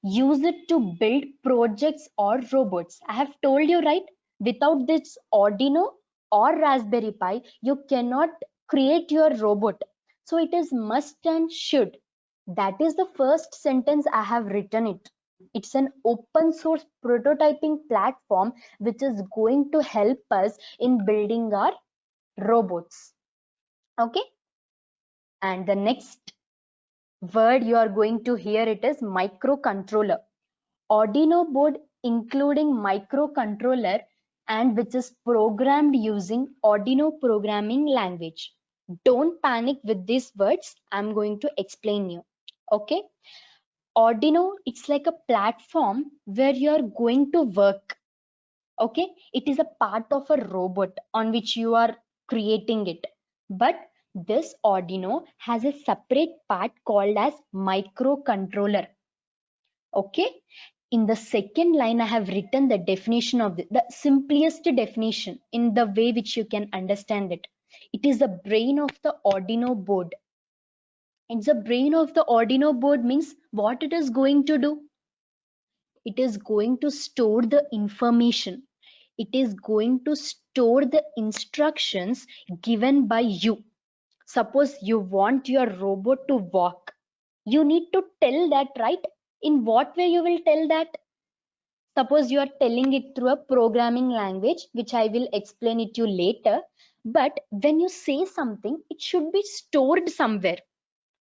use it to build projects or robots. I have told you, right? Without this Arduino or Raspberry Pi, you cannot create your robot. So it is must and should. That is the first sentence I have written it. It's an open source prototyping platform which is going to help us in building our robots. Okay. And the next word you are going to hear it is microcontroller. Arduino board including microcontroller and which is programmed using Arduino programming language. Don't panic with these words. I'm going to explain you. Okay. Arduino, it's like a platform where you're going to work. Okay. It is a part of a robot on which you are creating it. But this Arduino has a separate part called as microcontroller. Okay. In the second line, I have written the definition of the simplest definition in the way which you can understand it. It is the brain of the Arduino board. It's the brain of the Arduino board means what it is going to do. It is going to store the information. It is going to store the instructions given by you. Suppose you want your robot to walk. You need to tell that, right? In what way you will tell that? Suppose you are telling it through a programming language, which I will explain it to you later. But when you say something, it should be stored somewhere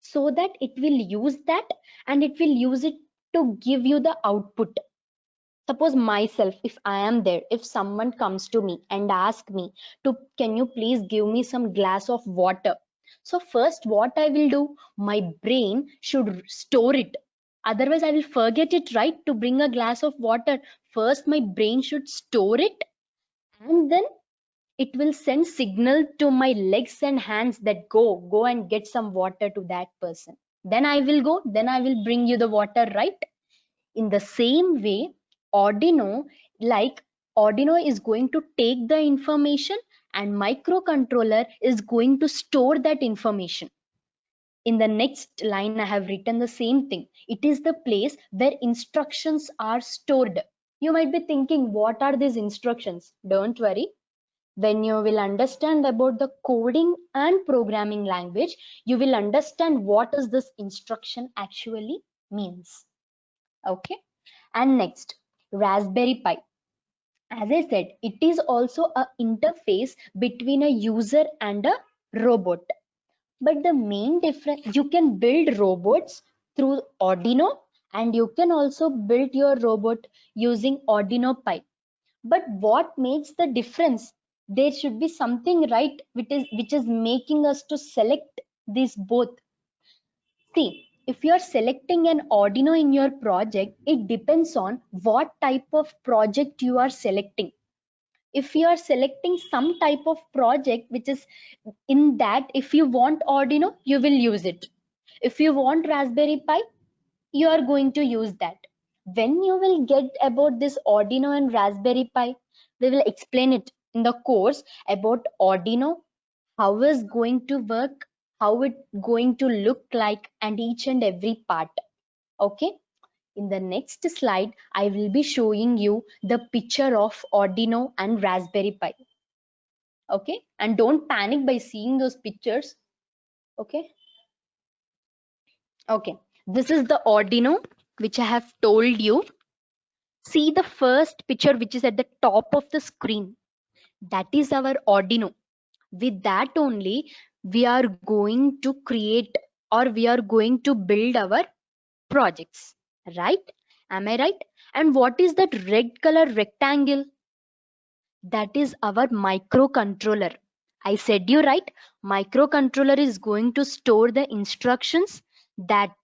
so that it will use that and it will use it to give you the output. Suppose myself, if I am there, if someone comes to me and asks me to, can you please give me some glass of water? So first what I will do, my brain should store it. Otherwise I will forget it, right? To bring a glass of water. First my brain should store it and then it will send signal to my legs and hands that go and get some water to that person. Then I will go, then I will bring you the water, right? In the same way, Arduino, like Arduino is going to take the information and microcontroller is going to store that information. In the next line, I have written the same thing. It is the place where instructions are stored. You might be thinking, what are these instructions? Don't worry. When you will understand about the coding and programming language, you will understand what is this instruction actually means. Okay. And next, Raspberry Pi. As I said, it is also an interface between a user and a robot. But the main difference, you can build robots through Arduino and you can also build your robot using Arduino Pi. But what makes the difference? There should be something, right, which is making us to select these both. See, if you're selecting an Arduino in your project, it depends on what type of project you are selecting. If you are selecting some type of project which is in that, if you want Arduino, you will use it. If you want Raspberry Pi, you are going to use that. When you will get about this Arduino and Raspberry Pi, we will explain it in the course about Arduino, how is going to work, how it going to look like, and each and every part. Okay. In the next slide, I will be showing you the picture of Arduino and Raspberry Pi. Okay. And don't panic by seeing those pictures. Okay. Okay. This is the Arduino, which I have told you. See the first picture, which is at the top of the screen. That is our Arduino. With that only, we are going to create or we are going to build our projects, right? Am I right? And what is that red color rectangle? That is our microcontroller. I said you right. Microcontroller is going to store the instructions that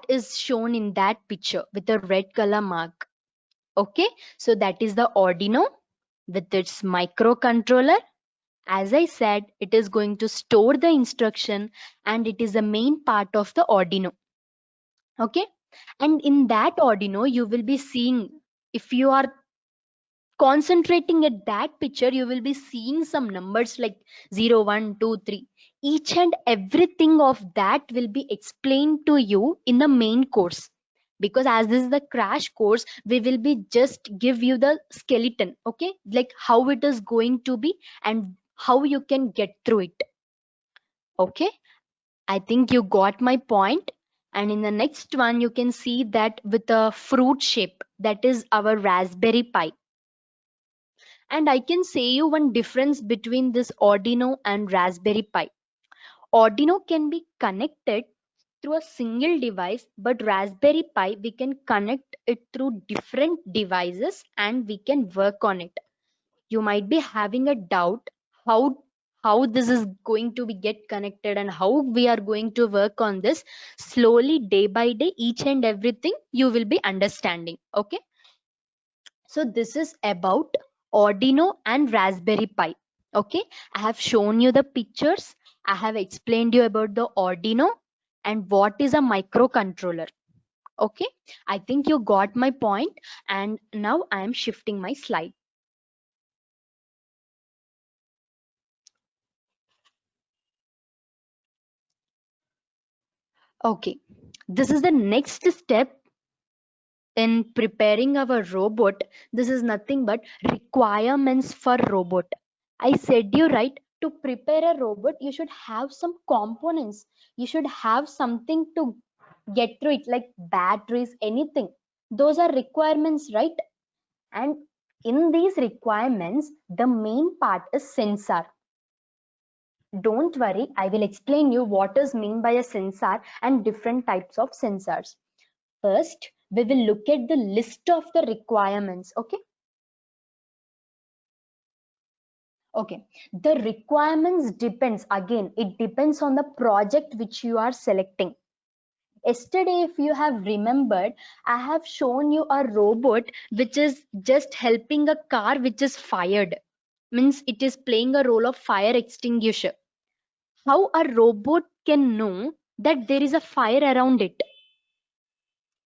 is shown in that picture with a red color mark. Okay, so that is the Arduino with its microcontroller. As I said, it is going to store the instruction and it is the main part of the Arduino. Okay, and in that Arduino, you will be seeing, if you are concentrating at that picture, you will be seeing some numbers like 0, 1, 2, 3. Each and everything of that will be explained to you in the main course, because as this is the crash course, we will be just give you the skeleton, okay, like how it is going to be and how you can get through it. Okay, I think you got my point. And in the next one, you can see that with a fruit shape, that is our Raspberry Pi. And I can say you one difference between this Arduino and Raspberry Pi. Arduino can be connected through a single device, but Raspberry Pi, we can connect it through different devices and we can work on it. You might be having a doubt how how this is going to be get connected and how we are going to work on this. Slowly, day by day, each and everything you will be understanding. Okay, so this is about Arduino and Raspberry Pi. Okay, I have shown you the pictures. I have explained you about the Arduino and what is a microcontroller. Okay, I think you got my point, and now I am shifting my slide. Okay, this is the next step in preparing our robot. This is nothing but requirements for robot. I said you right, to prepare a robot you should have some components, you should have something to get through it, like batteries, anything. Those are requirements, right? And in these requirements, the main part is sensor. Don't worry, I will explain you what is mean by a sensor and different types of sensors. First, we will look at the list of the requirements. Okay. Okay. The requirements depends, again, it depends on the project which you are selecting. Yesterday, if you have remembered, I have shown you a robot which is just helping a car which is fired. Means it is playing a role of fire extinguisher. How a robot can know that there is a fire around it?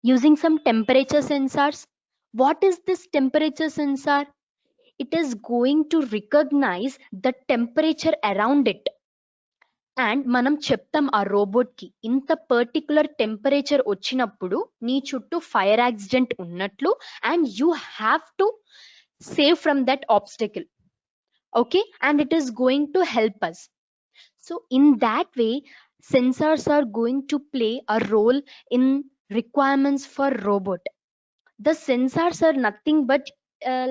Using some temperature sensors. What is this temperature sensor? It is going to recognize the temperature around it. And మనం చెప్తాం ఆ robot కి ఇంత particular temperature వచ్చినప్పుడు నీ చుట్టూ fire accident ఉన్నట్లు and you have to save from that obstacle. Okay, and it is going to help us. So in that way, sensors are going to play a role in requirements for robot. The sensors are nothing but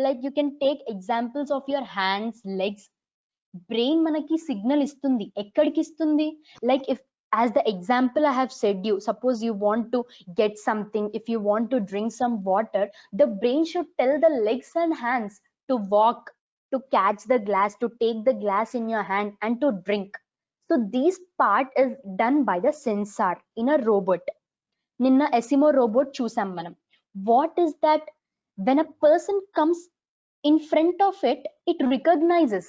like you can take examples of your hands, legs. Brain manaki signal istundi, ekkadiki istundi, like if, as the example I have said you, suppose you want to get something, if you want to drink some water, the brain should tell the legs and hands to walk, to catch the glass, to take the glass in your hand and to drink. So this part is done by the sensor in a robot. నిన్న ఎసిమో robot చూసాం మనం. What is that? When a person comes in front of it, it recognizes,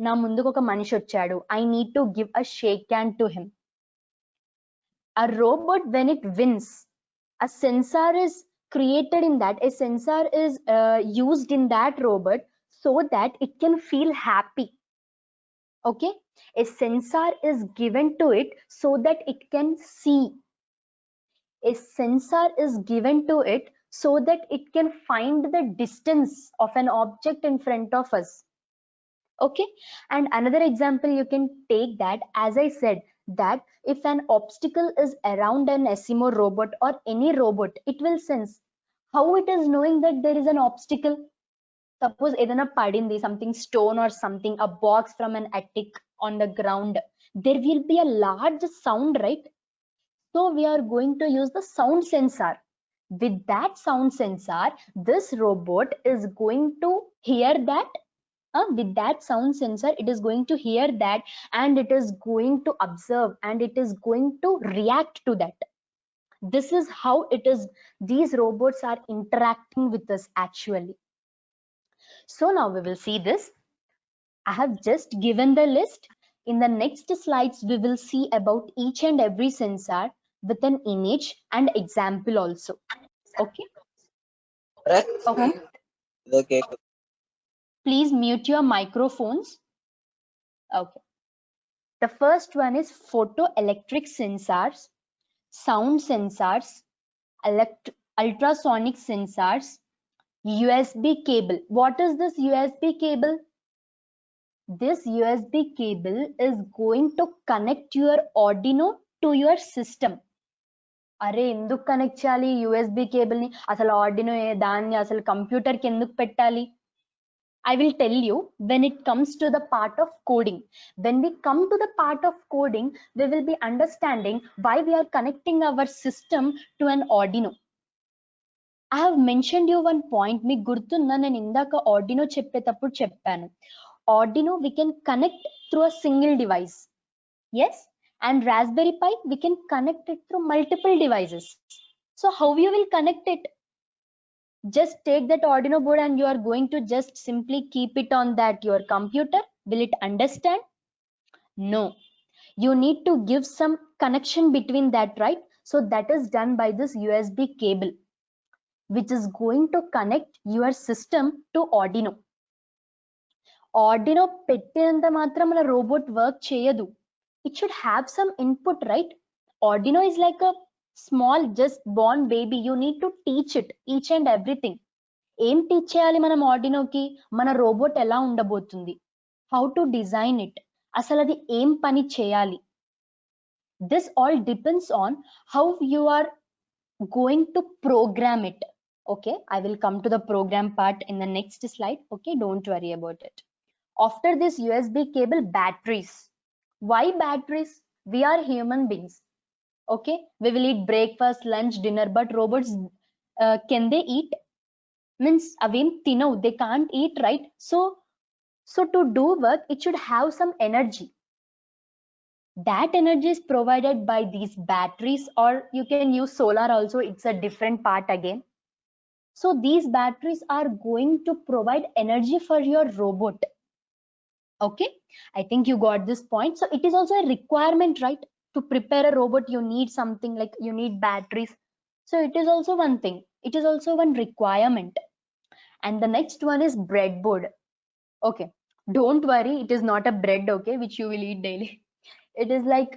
నా ముందుకు ఒక మనిషి వచ్చాడు, I need to give a shake hand to him. A robot, when it wins, a sensor is created in that, a sensor is used in that robot so that it can feel happy. Okay, a sensor is given to it so that it can see. A sensor is given to it so that it can find the distance of an object in front of us. Okay, and another example you can take that, as I said, that if an obstacle is around an Esimo robot or any robot, it will sense. How it is knowing that there is an obstacle? Suppose edana padindi, something stone or something, a box from an attic on the ground, there will be a large sound, right? So we are going to use the sound sensor. With that sound sensor, this robot is going to hear that. With that sound sensor, it is going to hear that and it is going to observe and it is going to react to that. This is how it is, these robots are interacting with us actually. So now we will see this. I have just given the list. In the next slides, we will see about each and every sensor with an image and example also. Okay. Okay. Okay. Please mute your microphones. Okay. The first one is photoelectric sensors, sound sensors, ultrasonic sensors, USB cable. What is this USB cable? This USB cable is going to connect your Arduino to your system. అరే ఎందుకు connect చేయాలి USB cable ని? అసలు Arduino దాన్ని అసలు computer కి ఎందుకు పెట్టాలి? I will tell you when it comes to the part of coding. When we come to the part of coding, we will be understanding why we are connecting our system to an Arduino. I have mentioned you one point. మీకు గుర్తుందా నేను ఇందాక Arduino చెప్పేటప్పుడు చెప్పాను. Arduino we can connect through a single device. Yes, and Raspberry Pi we can connect it through multiple devices. So how you will connect it? Just take that Arduino board and you are going to just simply keep it on that your computer. Will it understand? No. You need to give some connection between that, right? So that is done by this USB cable, which is going to connect your system to Arduino. Arduino పెట్టినంత మాత్రం మన robot work చేయదు. It should have some input, right? Arduino is like a small just born baby. You need to teach it each and everything. ఏం teach చేయాలి మనం ఆర్డినోకి? మన robot ఎలా ఉండబోతుంది, హౌ టు డిజైన్ ఇట్, అసలు అది ఏం పని చేయాలి. This all depends on how you are going to program it. Okay, I will come to the program part in the next slide. Okay, don't worry about it. After this USB cable, batteries. Why batteries? We are human beings. Okay, we will eat breakfast, lunch, dinner, but robots, can they eat? Means avem tinav, they can't eat, right? So to do work, it should have some energy. That energy is provided by these batteries, or you can use solar also. It's a different part again. So these batteries are going to provide energy for your robot. Okay, I think you got this point. So it is also a requirement, right? To prepare a robot, you need something like you need batteries. So it is also one thing. It is also one requirement. And the next one is breadboard. Okay, don't worry, it is not a bread, okay, which you will eat daily. It is like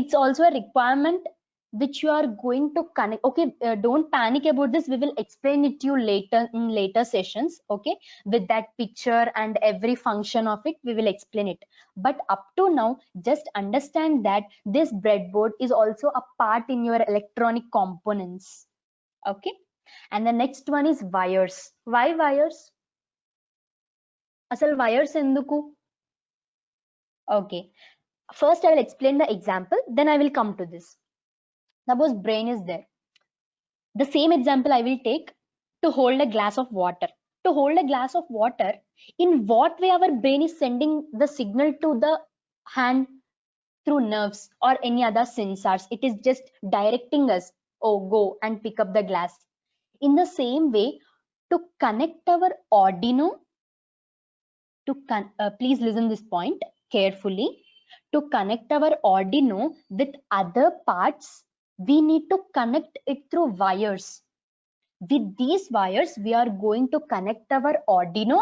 it's also a requirement which you are going to connect. Okay, don't panic about this. We will explain it to you later in later sessions. Okay, with that picture and every function of it, we will explain it. But up to now, just understand that this breadboard is also a part in your electronic components. Okay, and the next one is wires. Why wires? Asal wires enduku? Okay, first I will explain the example, then I will come to this. Suppose brain is there. The same example I will take to hold a glass of water. To hold a glass of water, in what way our brain is sending the signal to the hand? Through nerves or any other sensors. It is just directing us, oh, go and pick up the glass. In the same way, to connect our Arduino, please listen this point carefully. To connect our Arduino with other parts, we need to connect it through wires. With these wires, we are going to connect our Arduino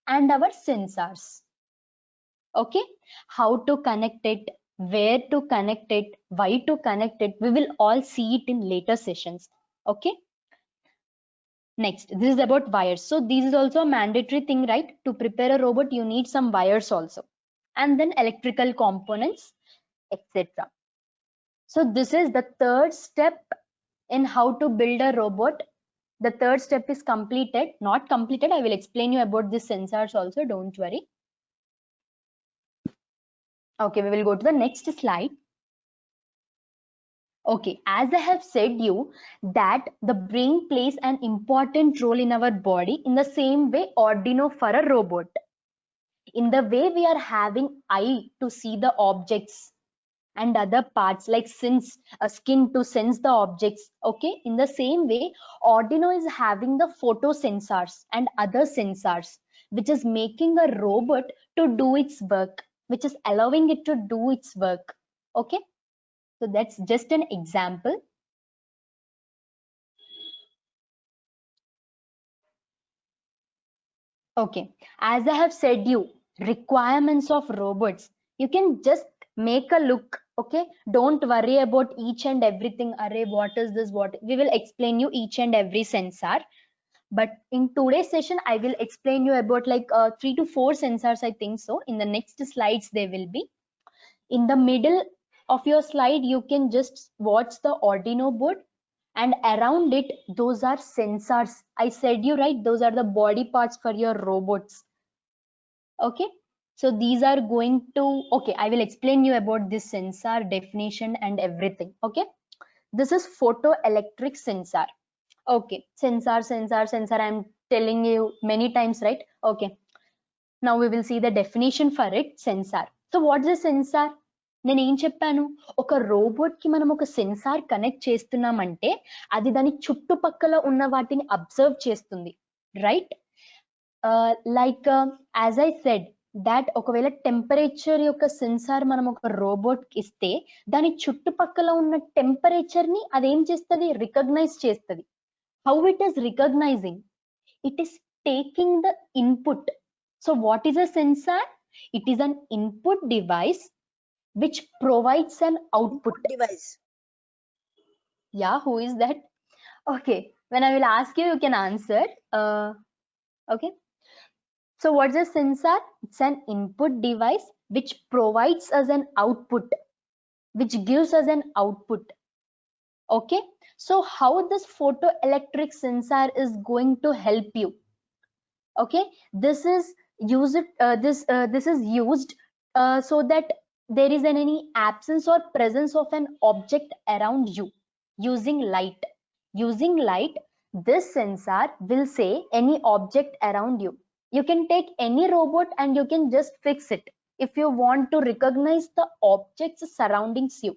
and our sensors. Okay, how to connect it, where to connect it, why to connect it, we will all see it in later sessions. Okay, next, this is about wires. So this is also a mandatory thing, right? To prepare a robot, you need some wires also, and then electrical components, etc. So this is the third step in how to build a robot. The third step is completed, not completed. I will explain you about these sensors also, don't worry. Okay, we will go to the next slide. Okay, as I have said you that the brain plays an important role in our body, in the same way Arduino for a robot. In the way we are having eye to see the objects and other parts like skin to sense the objects. Okay, in the same way Arduino is having the photo sensors and other sensors, which is making a robot to do its work, which is allowing it to do its work. Okay, so that's just an example. Okay, as I have said you requirements of robots, you can just make a look. Okay, don't worry about each and everything. Array, what is this? What we will explain you each and every sensor. But in today's session, I will explain you about like 3 to 4 sensors, I think so. In the next slides, they will be. In the middle of your slide, you can just watch the Arduino board, and around it, those are sensors. I said you right, those are the body parts for your robots. Okay, so these are going to, okay, I will explain you about this sensor definition and everything. Okay, this is photoelectric sensor. Okay, sensor, I'm telling you many times, right? Okay, now we will see the definition for it. Sensor. So what's a sensor? నేను ఏం చెప్పాను, ఒక robot కి మనం ఒక censor connect చేస్తున్నామంటే అది దాని చుట్టుపక్కల ఉన్న వాటిని అబ్జర్వ్ చేస్తుంది, right? Like as I said that ఒకవేళ టెంపరేచర్ యొక్క సెన్సార్ మనం ఒక రోబోట్ కి ఇస్తే దాని చుట్టుపక్కల ఉన్న టెంపరేచర్ ని అదేం చేస్తుంది, రికగ్నైజ్ చేస్తుంది. How it is recognizing? It is taking the input. So what is a sensor? It is an input device which provides an output device. Yeah, who is that? Okay, when I will ask you, you can answer. Okay, so what's a sensor? It's an input device which provides us an output, which gives us an output. Okay, so how this photoelectric sensor is going to help you? Okay, this is used this is used so that there is any absence or presence of an object around you. Using light, this sensor will say any object around you. You can take any robot and you can just fix it if you want to recognize the objects surroundings you.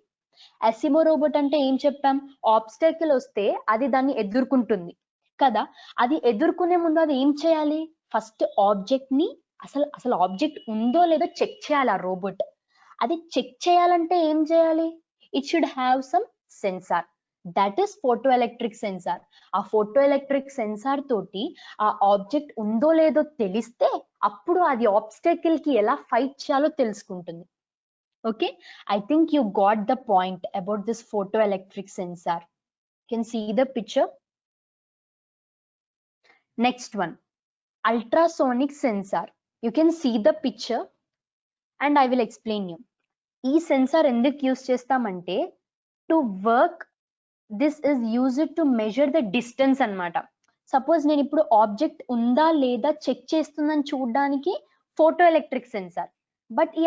ASIMO robot అంటే ఏం చెప్పాం, ఆబ్స్టాకిల్ వస్తే అది దాన్ని ఎదుర్కొంటుంది కదా. అది ఎదుర్కొనే ముందు అది ఏం చేయాలి, ఫస్ట్ ఆబ్జెక్ట్ ని అసలు ఆబ్జెక్ట్ ఉందో లేదో చెక్ చేయాలి ఆ రోబోట్. అది చెక్ చేయాలంటే ఏం చేయాలి, it should have some sensor, that is photoelectric sensor. ఆ ఫోటోఎలక్ట్రిక్ సెన్సార్ తోటి ఆ ఆబ్జెక్ట్ ఉందో లేదో తెలిస్తే అప్పుడు అది ఆబ్స్టాకిల్ కి ఎలా ఫైట్ చేయాలో తెలుసుకుంటుంది. Okay, I think you got the point about this photoelectric sensor. You can see the picture. Next one, ultrasonic sensor. You can see the picture and I will explain you. ఈ censor ఎందుకు use చేస్తామంటే to work, this is used to measure the distance అన్నమాట. Suppose నేను ఇప్పుడు object ఉందా లేదా check చేస్తుందని చూడడానికి ఫోటో ఎలక్ట్రిక్ సెన్సార్. బట్ ఈ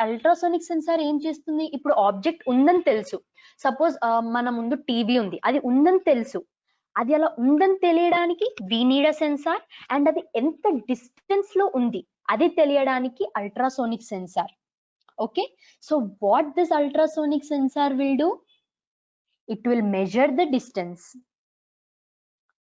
అల్ట్రాసోనిక్ సెన్సార్ ఏం చేస్తుంది, ఇప్పుడు ఆబ్జెక్ట్ ఉందని తెలుసు, సపోజ్ మన ముందు టీవీ ఉంది, అది ఉందని తెలుసు, అది అలా ఉందని తెలియడానికి we need a sensor, and అది ఎంత డిస్టెన్స్ లో ఉంది అది తెలియడానికి ultrasonic sensor. Okay, so what this ultrasonic sensor will do, it will measure the distance.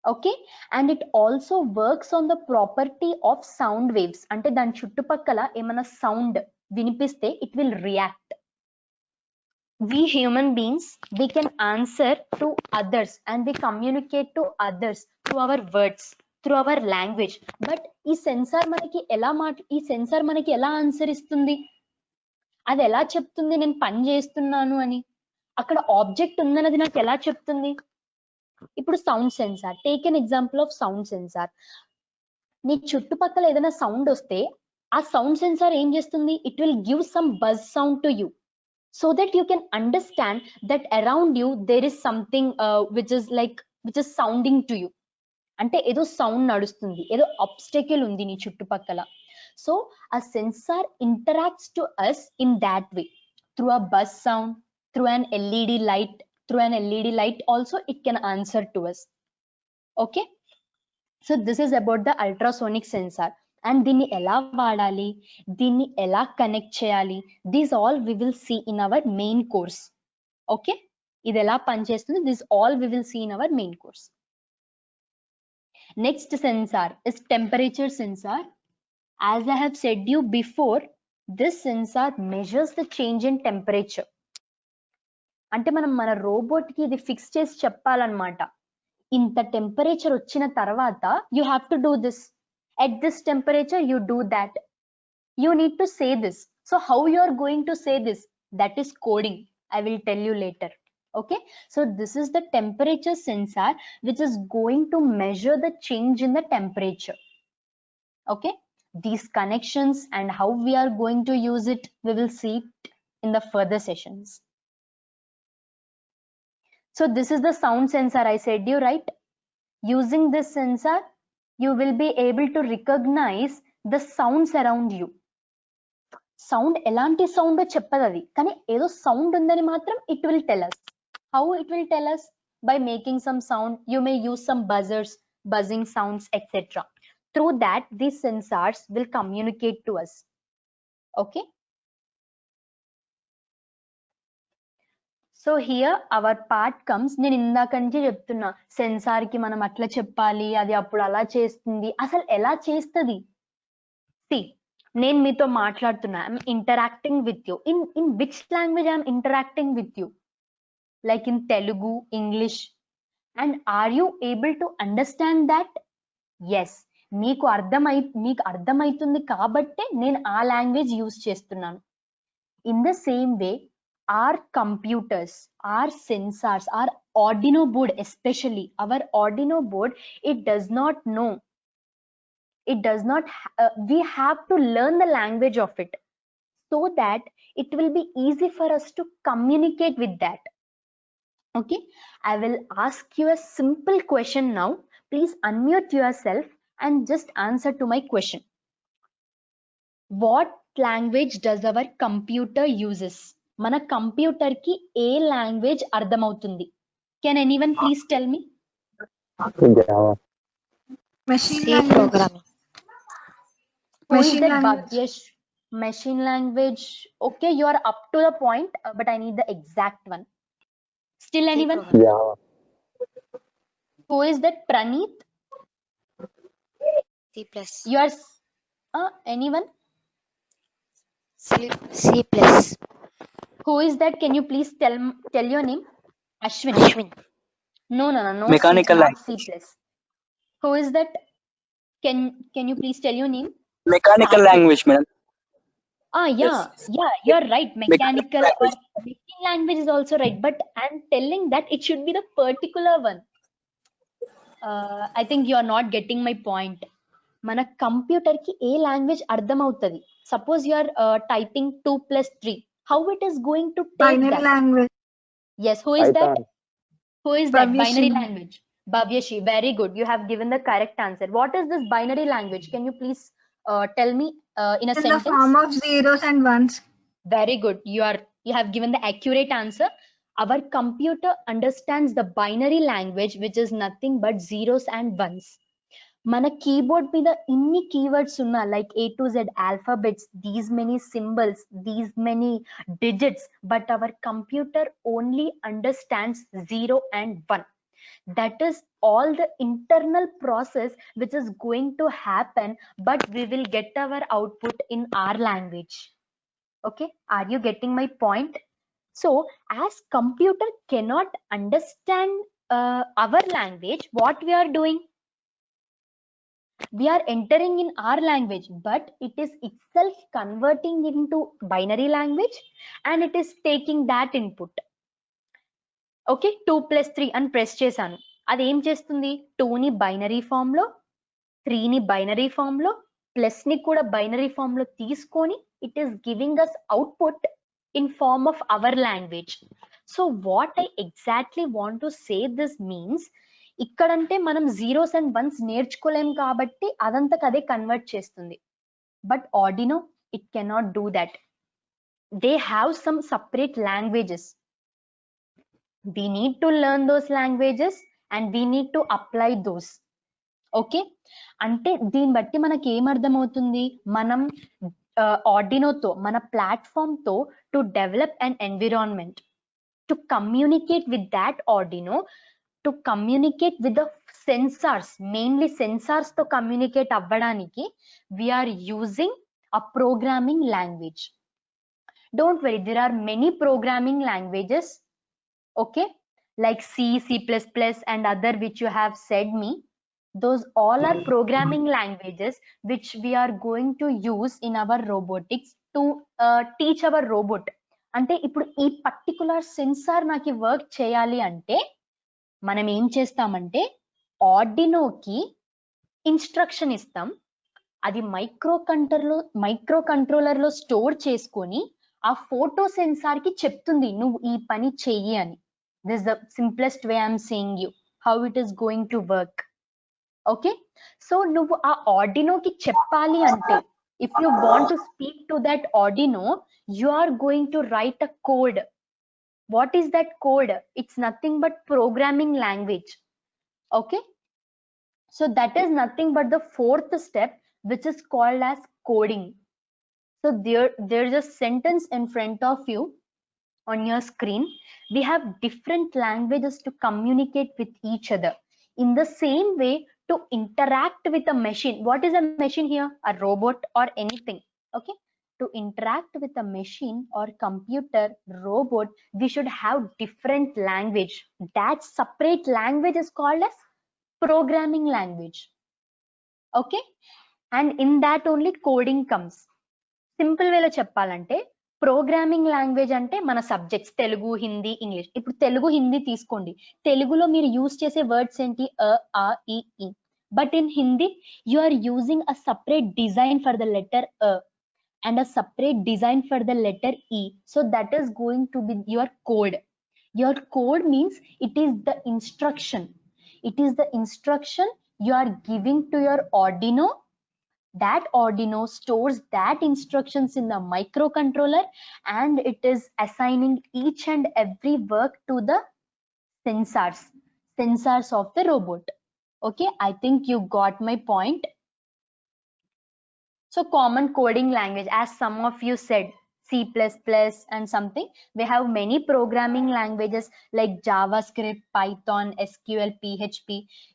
Okay, and it also works on the property of sound waves. Ante dan chuttupakkala emana sound vinipiste it will react. We human beings, we can answer to others and we communicate to others through our words, through our language. But ee sensor manaki ela answer istundi, అది ఎలా చెప్తుంది నేను పని చేస్తున్నాను అని, అక్కడ object ఉందన్నది నాకు ఎలా చెప్తుంది? ఇప్పుడు sound sensor, take an example of sound sensor. నీ చుట్టుపక్కల ఏదైనా సౌండ్ వస్తే ఆ సౌండ్ సెన్సార్ ఏం చేస్తుంది, it will give some buzz sound to you, so that you can understand that around you there is something which is sounding to you. అంటే ఏదో sound నడుస్తుంది, ఏదో ఆబ్స్టకిల్ ఉంది నీ చుట్టుపక్కల. So a sensor interacts to us in that way, through a buzz sound, through an LED light. Through an LED light also it can answer to us. Okay, so this is about the ultrasonic sensor. And దీన్ని ఎలా వాడాలి, దీన్ని ఎలా connect చేయాలి, these all we will see in our main course. Okay, ఇది ఎలా పనిచేస్తుంది, this all we will see in our main course. Next sensor is temperature sensor. As I have said you before, this sensor measures the change in temperature. అంటే మనం మన robot కి ఇది fix చేసి చెప్పాలన్నమాట, ఇంత టెంపరేచర్ వచ్చిన తర్వాత you have to do this, at this temperature you do that, you need to say this. So how you are going to say this, That is coding. I will tell you later. Okay, so this is the temperature sensor which is going to measure the change in the temperature. Okay, these connections and how we are going to use it, we will see it in the further sessions. So this is the sound sensor, I said you, right? Using this sensor, you will be able to recognize the sounds around you. Sound elanti sound చెప్పదది కానీ ఏదో sound ఉందని మాత్రం it will tell us. How it will tell us? By making some sound. You may use some buzzers, buzzing sounds, etc. Through that, these sensors will communicate to us. Okay. So here hour part comes. నేను ఇందాక నుంచి చెప్తున్నా censor కి మనం అట్లా చెప్పాలి, అది అప్పుడు అలా చేస్తుంది. అసలు ఎలా చేస్తుంది? సి, నేను మీతో మాట్లాడుతున్నా, I'm interacting with you. In which language I'm interacting with you? Like in Telugu, English. And are you able to understand that? Yes, మీకు అర్థమవుతుంది కాబట్టే నేను ఆ లాంగ్వేజ్ యూజ్ చేస్తున్నాను. In the same way, our computers, our sensors, our Arduino board, especially our Arduino board, it does not know. It does not. We have to learn the language of it so that it will be easy for us to communicate with that. Okay, I will ask you a simple question now. Please unmute yourself and just answer to my question. What language does our computer uses? మన computer కి ఏ language అర్థమవుతుంది? Can anyone please tell me? Machine programming. Machine language. Okay, you are up to the point, but I need the exact one. Still anyone? Yeah. Who is that? Praneeth? C++. You are anyone? C++. Who is that? Can you please tell your name? Ashwin. No. Mechanical language. C++. Who is that? Can you please tell your name? Mechanical language, madam. Yeah, you're right. Mechanical or machine language is also right, but I'm telling that it should be the particular one. I think you are not getting my point. మన computer కి ఏ language అర్థమవుతుంది? Suppose you are typing 2 + 3. How it is going to take Binary that? language. Yes, who is that? Python. Who is that? Bhavyashi. Binary language. Bhavyashi, very good. You have given the correct answer. What is this binary language? Can you please tell me in a In sentence? the form of zeros and ones. Very good. You have given the accurate answer. Our computer understands the binary language, which is nothing but zeros and ones. మన keyboard మీద ఇన్ని keywords ఉన్నా, like A to Z alphabets, these many symbols, these many digits, but our computer only understands 0 and 1. That is all the internal process which is going to happen, but we will get our output in our language. Okay, are you getting my point? So as computer cannot understand our language, what we are doing? We are entering in our language, but it is itself converting into binary language and it is taking that input. Okay, 2 + 3 అని press చేశాను. అది ఏం చేస్తుంది? 2 ని binary form లో, 3 ని binary form లో, plus ని కూడా బైనరీ ఫామ్ లో తీసుకొని it is giving us output in form of our language. So what I exactly want to say this means, ఇక్కడంటే మనం జీరోస్ అండ్ వన్స్ నేర్చుకోలేం కాబట్టి అదంతకు అదే కన్వర్ట్ చేస్తుంది. But Arduino it cannot do that. They have some separate languages. we need to learn those languages and we need to apply those. Okay, అంటే దీన్ని బట్టి మనకి ఏమర్థమవుతుంది? మనం ఆర్డినోతో, మన ప్లాట్ఫామ్ తో to develop an environment, to communicate with that Arduino, to communicate with the sensors, mainly sensors తో communicate అవ్వడానికి we're using a programming language. Don't worry, there are many programming languages, okay, like C, C++ and other which you have said me. Those all are programming languages which we are going to use in our robotics to teach our robot. అంటే ఇప్పుడు ఈ particular censor నాకు work చేయాలి అంటే మనం ఏం చేస్తామంటే ఆర్డినోకి instruction ఇస్తాం, అది మైక్రో కంట్రోలర్ లో స్టోర్ చేసుకొని ఆ ఫోటో సెన్సార్ కి చెప్తుంది నువ్వు ఈ పని చెయ్యి అని. This the simplest way I'm saying you how it is going to work. Okay, so నువ్వు ఆ ఆర్డినోకి చెప్పాలి అంటే if you want to speak to that Arduino, you are going to write a code. What is that code? It's nothing but programming language. Okay, so that is nothing but the fourth step, which is called as coding. So there's a sentence in front of you on your screen. We have different languages to communicate with each other. In the same way, to interact with a machine. What is a machine here? A robot or anything. Okay, to interact with a machine or computer, robot, we should have different language. That separate language is called as programming language. Okay, and in that only coding comes. Simple వేలో చెప్పాలంటే programming language అంటే మన subjects Telugu, Hindi, English. ఇప్పుడు తెలుగు, హిందీ తీసుకోండి. తెలుగులో మీరు use చేసే words ఏంటి? ఆ ఈ ఈ. But in Hindi you are using a separate design for the letter and a separate design for the letter E. So that is going to be your code. Your code means it is the instruction. It is the instruction you are giving to your Arduino. That Arduino stores that instructions in the microcontroller and it is assigning each and every work to the sensors of the robot. Okay, I think you got my point. So common coding language, as some of you said, C++ and something. We have many programming languages like JavaScript, Python, SQL, PHP.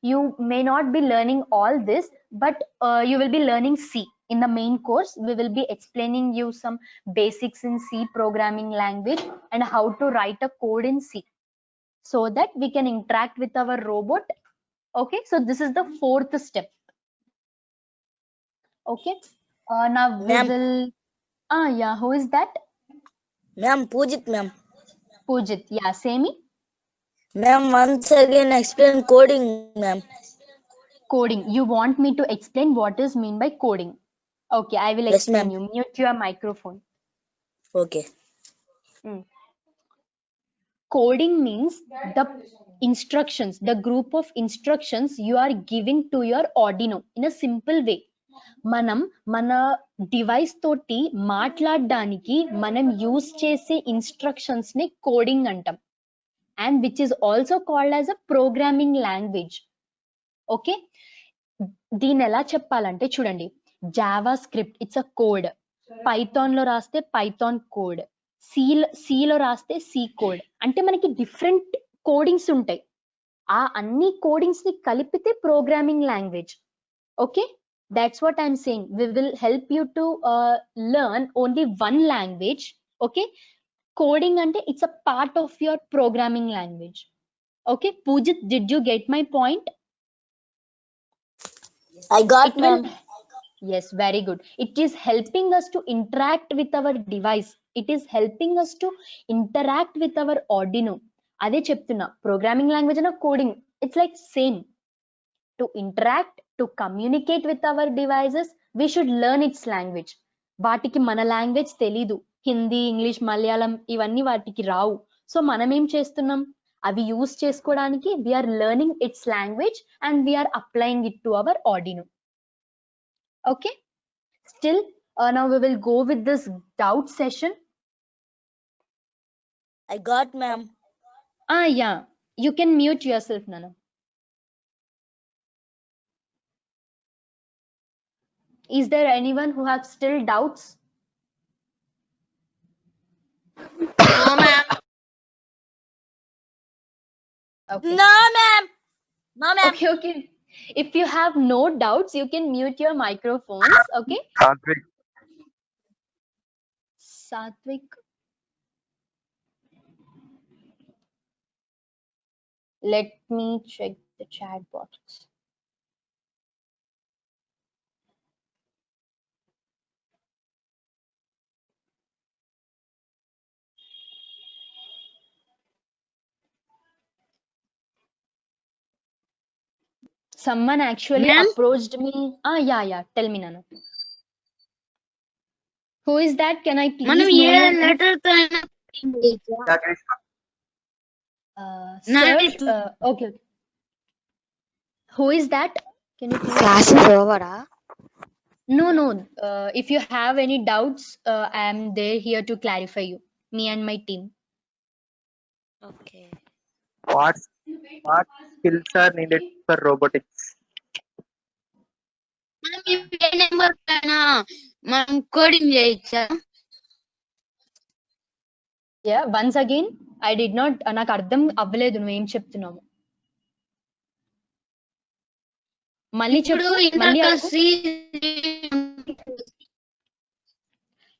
You may not be learning all this, but you will be learning C. In the main course, we will be explaining you some basics in C programming language and how to write a code in C so that we can interact with our robot. Okay, so this is the fourth step. Okay, now we will. Yeah, who is that? Ma'am, Pujit ma'am. Pujit, yeah, Semi. Ma'am, once again explain coding, ma'am. Coding. You want me to explain what is mean by coding? Okay, I will Yes, explain ma'am. you. Mute your microphone. Okay. Coding means the instructions, the group of instructions you are giving to your Arduino in a simple way. మనం మన device తోటి మాట్లాడడానికి మనం use చేసే instructions ని coding అంటాం. And which is also called as a programming language. Okay, దీన్ని ఎలా చెప్పాలంటే చూడండి, Java script it's a code. Python లో రాస్తే పైథాన్ కోడ్, సిలో రాస్తే సి కోడ్. అంటే మనకి డిఫరెంట్ కోడింగ్స్ ఉంటాయి. ఆ అన్ని కోడింగ్స్ ని కలిపితే programming language. Okay, that's what I'm saying. We will help you to learn only one language. Okay, coding ante it's a part of your programming language. Okay, Pujit, did you get my point? I got, ma'am. Yes, very good. It is helping us to interact with our device. It is helping us to interact with our Arduino. అదే చెప్తున్నా, programming language అన్న coding, it's like same. To interact, to communicate with our devices, we should learn its language. వాటికి మన language తెలీదు, Hindi, English, Malayalam ఇవన్నీ వాటికి రావు. So మనం ఏం చేస్తున్నాం, అవి యూజ్ చేసుకోవడానికి we're learning its language and we're applying it to our Arduino. Okay, still now we will go with this doubt session. I got, ma'am. Yeah, you can mute yourself, Nana. Is there anyone who have still doubts? No, ma'am. Okay. No, ma'am. No, ma'am. Okay. If you have no doubts, you can mute your microphones. Okay. Satvik. Let me check the chat box. someone actually Ma'am? approached me. Yeah, tell me, Nana. Who is that? Can I మనం please know A your name? Letter తో అయినా coding చేయొచ్చా? Sir, Nice. okay. Who is that? Can you please? Class is over. No. If you have any doubts, I am there here to clarify you. Me and my team. Okay. What skills are needed for robotics? మనం ఏ number పైన మనం coding చేయొచ్చా? Yeah, once again, I did not. నాకు అర్థం అవ్వలేదు నువ్వు ఏం చెప్తున్నావు. మళ్ళీ ఇప్పుడు చెప్పు, మళ్ళీ ఇంటర్ అడుగు. సి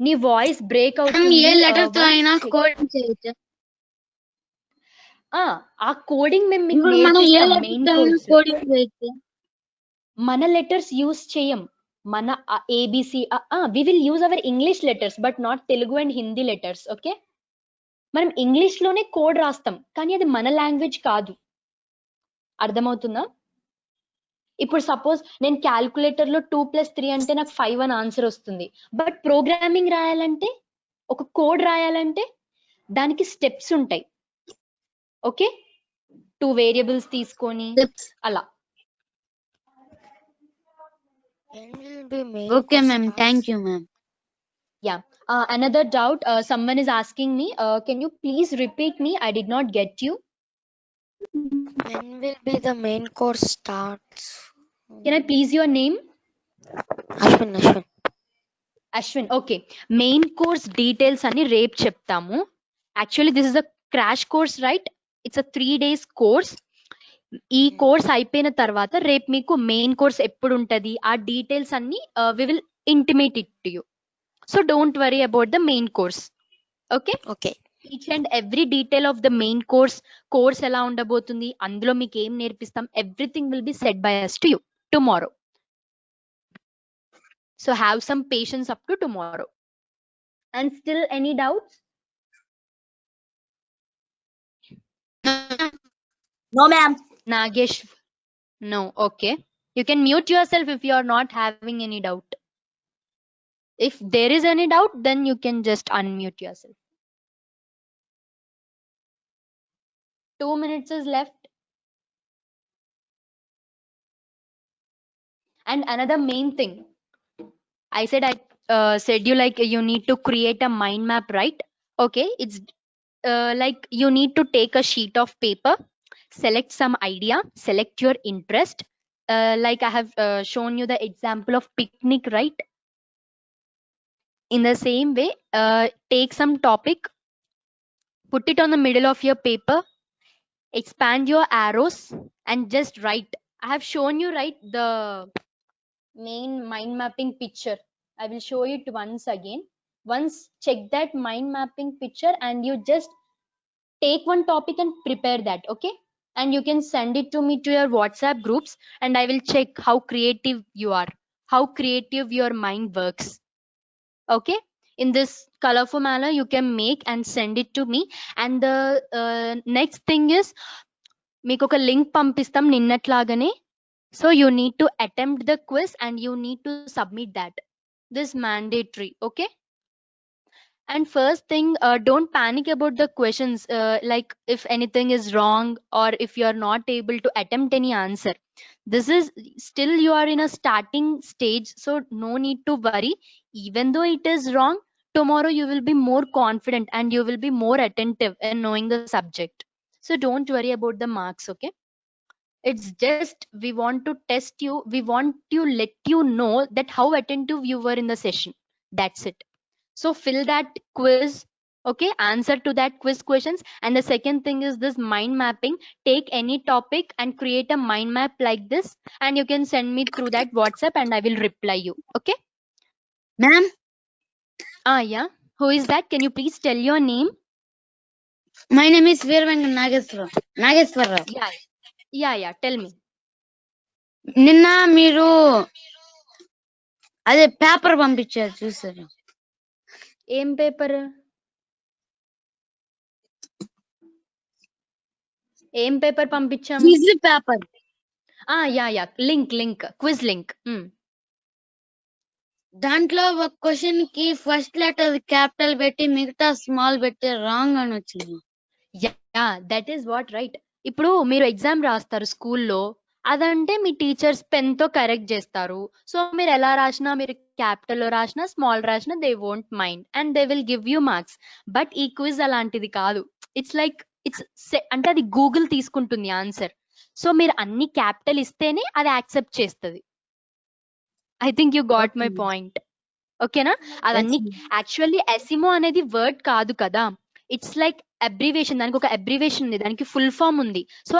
నీ వాయిస్ బ్రేక్ మనం అవుతుంది. ఏ లెటర్ తో అయినా కోడింగ్ చేయొచ్చా? ఆ కోడింగ్ మేము మీకు ఇప్పుడు మనం ఏ నేర్పిస్తాం లెటర్ మెయిన్ తో అయినా కోర్స్. కోడింగ్ చేయొచ్చా? మన లెటర్స్ యూస్ చేయం. మన ABC we will use our English letters but not Telugu and Hindi letters. Okay, మనం ఇంగ్లీష్ లోనే కోడ్ రాస్తాం కానీ అది మన లాంగ్వేజ్ కాదు. అర్థమవుతుందా? ఇప్పుడు సపోజ్ నేను క్యాల్కులేటర్ లో 2+3 అంటే నాకు 5 అని ఆన్సర్ వస్తుంది. బట్ ప్రోగ్రామింగ్ రాయాలంటే, ఒక కోడ్ రాయాలంటే దానికి స్టెప్స్ ఉంటాయి. ఓకే, 2 వేరియబుల్స్ తీసుకొని అలా. Okay ma'am, thank you ma'am. Yeah. Another doubt. Someone is asking me. Can you please repeat me? I did not get you. When will be the main course starts? Can I please your name? Ashwin. Ashwin. Okay. Main course details ani రేపు చెప్తాము. Actually, this is a crash course, right? It's a 3 days course. ఈ course అయిపోయిన తర్వాత రేపు మీకు main course ఎప్పుడు ఉంటది ఆ డీటెయిల్స్ అన్ని we will intimate it to you. So don't worry about the main course. Okay? Okay. Each and every detail of the main course ఎలా ఉండబోతుంది, అందులో మీకు ఏం నేర్పిస్తాం, everything will be said by us to you tomorrow. So have some patience up to tomorrow. And still any doubts? No, ma'am. Nagesh? No. Okay. You can mute yourself if you are not having any doubt. If there is any doubt, then you can just unmute yourself. 2 minutes is left. And another main thing, I said you like you need to create a mind map, right? Okay, it's like you need to take a sheet of paper, select some idea, select your interest. Like I have shown you the example of picnic, right? In the same way, take some topic, put it on the middle of your paper, expand your arrows and just write. I have shown you, right, the main mind mapping picture. I will show it once again. Once check that mind mapping picture and you just take one topic and prepare that. Okay, and you can send it to me to your WhatsApp groups and I will check how creative you are, how creative your mind works. Okay, in this colorful manner you can make and send it to me. And the next thing is మీకు ఒక link పంపిస్తాం నిన్నట్లాగానే. So you need to attempt the quiz and you need to submit that. This mandatory. Okay, and first thing, don't panic about the questions, like if anything is wrong or if you are not able to attempt any answer. This is still you are in a starting stage, so no need to worry. Even though it is wrong, tomorrow you will be more confident and you will be more attentive in knowing the subject. So don't worry about the marks. Okay, it's just we want to test you, we want to let you know that how attentive you were in the session. That's it. So fill that quiz. Okay, answer to that quiz questions. And the second thing is this mind mapping. Take any topic and create a mind map like this and you can send me through that WhatsApp and I will reply you. Okay? Ma'am, Yeah, who is that? Can you please tell your name? My name is Veeravenkata Nageswararao. Yeah, tell me. నిన్న మీరు అదే paper పంపించారు చూసారు. ఏం paper? ఏం paper పంపించాము? Easy paper. Yeah link quiz link. దాంట్లో ఒక క్వశ్చన్ కి ఫస్ట్ లెటర్ క్యాపిటల్ పెట్టి మిగతా స్మాల్ పెట్టి రాంగ్ అని వచ్చింది. Yeah that is what right. ఇప్పుడు మీరు ఎగ్జామ్ రాస్తారు స్కూల్లో, అదంటే మీ టీచర్స్ పెన్ తో కరెక్ట్ చేస్తారు. సో మీరు ఎలా రాసినా, మీరు క్యాపిటల్ లో రాసినా స్మాల్ రాసినా they won't mind and they will give you marks. But ఈ క్విజ్ అలాంటిది కాదు. ఇట్స్ లైక్ అంటే అది గూగుల్ తీసుకుంటుంది ఆన్సర్. సో మీరు అన్ని క్యాపిటల్ ఇస్తేనే అది యాక్సెప్ట్ చేస్తుంది. I think you got my point. ఓకేనా? అవన్నీ యాక్చువల్లీ ఎసిమో అనేది వర్డ్ కాదు కదా, ఇట్స్ లైక్ అబ్రివేషన్. దానికి ఒక అబ్రివేషన్ ఉంది, దానికి ఫుల్ ఫామ్ ఉంది. సో